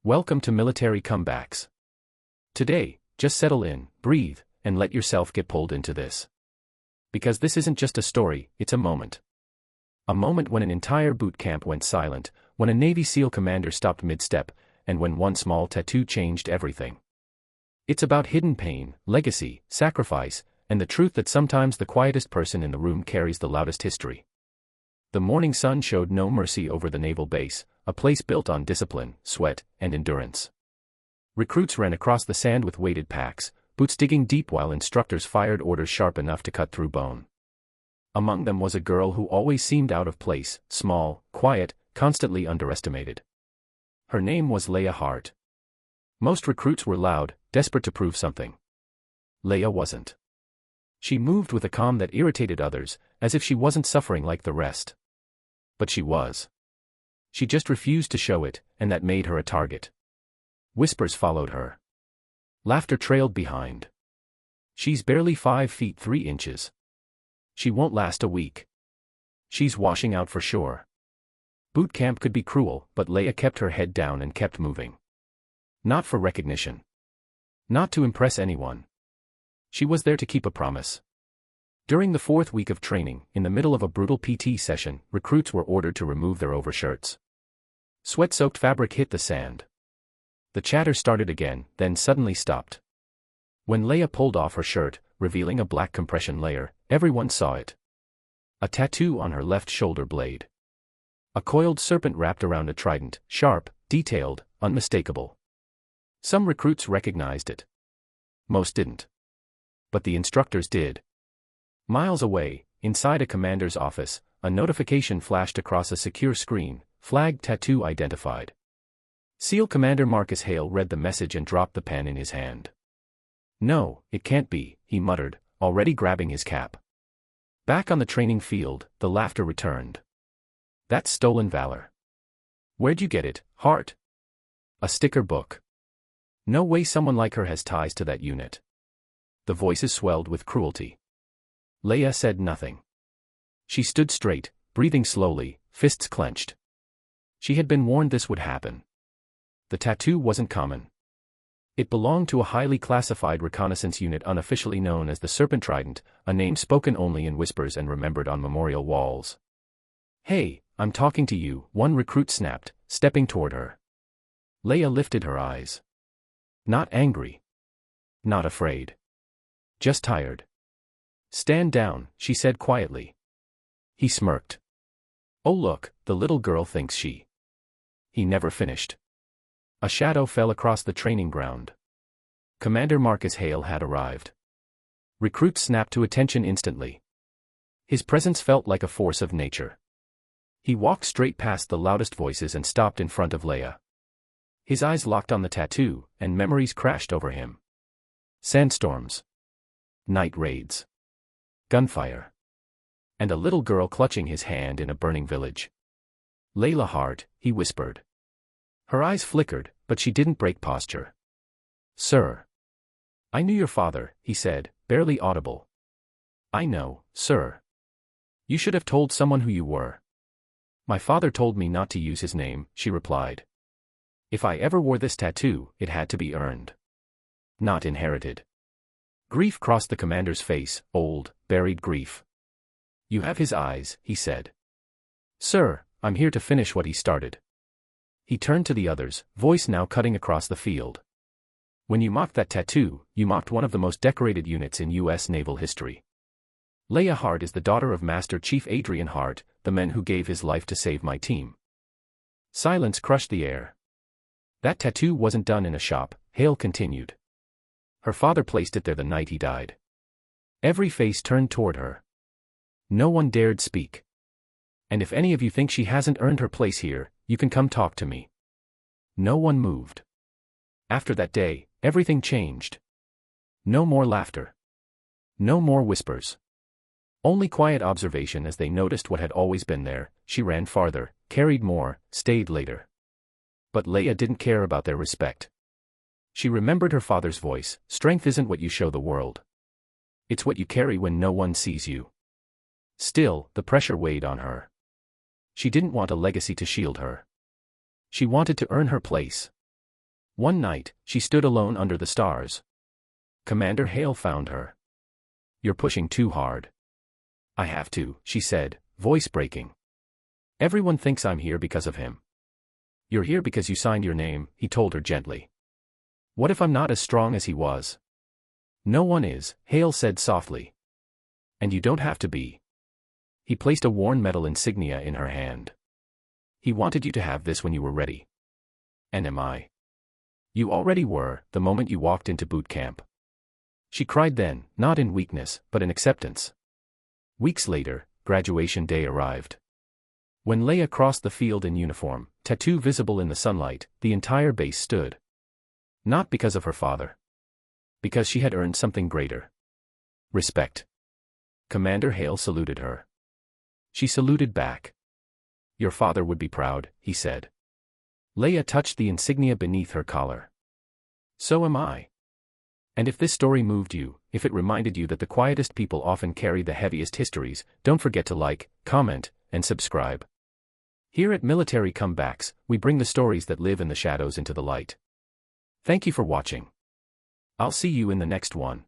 Welcome to Military Comebacks. Today, just settle in, breathe, and let yourself get pulled into this. Because this isn't just a story, it's a moment. A moment when an entire boot camp went silent, when a Navy SEAL commander stopped mid-step, and when one small tattoo changed everything. It's about hidden pain, legacy, sacrifice, and the truth that sometimes the quietest person in the room carries the loudest history. The morning sun showed no mercy over the naval base, a place built on discipline, sweat, and endurance. Recruits ran across the sand with weighted packs, boots digging deep while instructors fired orders sharp enough to cut through bone. Among them was a girl who always seemed out of place, small, quiet, constantly underestimated. Her name was Leah Hart. Most recruits were loud, desperate to prove something. Leah wasn't. She moved with a calm that irritated others, as if she wasn't suffering like the rest. But she was. She just refused to show it, and that made her a target. Whispers followed her. Laughter trailed behind. She's barely 5 feet 3 inches. She won't last a week. She's washing out for sure. Boot camp could be cruel, but Leah kept her head down and kept moving. Not for recognition. Not to impress anyone. She was there to keep a promise. During the 4th week of training, in the middle of a brutal PT session, recruits were ordered to remove their overshirts. Sweat-soaked fabric hit the sand. The chatter started again, then suddenly stopped. When Leah pulled off her shirt, revealing a black compression layer, everyone saw it. A tattoo on her left shoulder blade. A coiled serpent wrapped around a trident, sharp, detailed, unmistakable. Some recruits recognized it. Most didn't. But the instructors did. Miles away, inside a commander's office, a notification flashed across a secure screen, flag tattoo identified. SEAL Commander Marcus Hale read the message and dropped the pen in his hand. No, it can't be, he muttered, already grabbing his cap. Back on the training field, the laughter returned. That's stolen valor. Where'd you get it, Hart? A sticker book. No way someone like her has ties to that unit. The voices swelled with cruelty. Leah said nothing. She stood straight, breathing slowly, fists clenched. She had been warned this would happen. The tattoo wasn't common. It belonged to a highly classified reconnaissance unit unofficially known as the Serpent Trident, a name spoken only in whispers and remembered on memorial walls. Hey, I'm talking to you, one recruit snapped, stepping toward her. Leah lifted her eyes. Not angry. Not afraid. Just tired. Stand down, she said quietly. He smirked. Oh look, the little girl thinks she. He never finished. A shadow fell across the training ground. Commander Marcus Hale had arrived. Recruits snapped to attention instantly. His presence felt like a force of nature. He walked straight past the loudest voices and stopped in front of Leah. His eyes locked on the tattoo, and memories crashed over him. Sandstorms. Night raids. Gunfire. And a little girl clutching his hand in a burning village. Leah Hart, he whispered. Her eyes flickered, but she didn't break posture. Sir. I knew your father, he said, barely audible. I know, sir. You should have told someone who you were. My father told me not to use his name, she replied. If I ever wore this tattoo, it had to be earned. Not inherited. Grief crossed the commander's face, old, buried grief. You have his eyes, he said. Sir, I'm here to finish what he started. He turned to the others, voice now cutting across the field. When you mocked that tattoo, you mocked one of the most decorated units in U.S. naval history. Leah Hart is the daughter of Master Chief Adrian Hart, the man who gave his life to save my team. Silence crushed the air. That tattoo wasn't done in a shop, Hale continued. Her father placed it there the night he died. Every face turned toward her. No one dared speak. And if any of you think she hasn't earned her place here, you can come talk to me. No one moved. After that day, everything changed. No more laughter. No more whispers. Only quiet observation as they noticed what had always been there. She ran farther, carried more, stayed later. But Leah didn't care about their respect. She remembered her father's voice, strength isn't what you show the world. It's what you carry when no one sees you. Still, the pressure weighed on her. She didn't want a legacy to shield her. She wanted to earn her place. One night, she stood alone under the stars. Commander Hale found her. "You're pushing too hard." "I have to," she said, voice breaking. "Everyone thinks I'm here because of him." "You're here because you signed your name," he told her gently. "What if I'm not as strong as he was?" "No one is," Hale said softly. "And you don't have to be." He placed a worn metal insignia in her hand. "He wanted you to have this when you were ready." "And am I?" "You already were, the moment you walked into boot camp." She cried then, not in weakness, but in acceptance. Weeks later, graduation day arrived. When Leia crossed the field in uniform, tattoo visible in the sunlight, the entire base stood. Not because of her father. Because she had earned something greater. Respect. Commander Hale saluted her. She saluted back. "Your father would be proud," he said. Leia touched the insignia beneath her collar. "So am I." And if this story moved you, if it reminded you that the quietest people often carry the heaviest histories, don't forget to like, comment, and subscribe. Here at Military Comebacks, we bring the stories that live in the shadows into the light. Thank you for watching. I'll see you in the next one.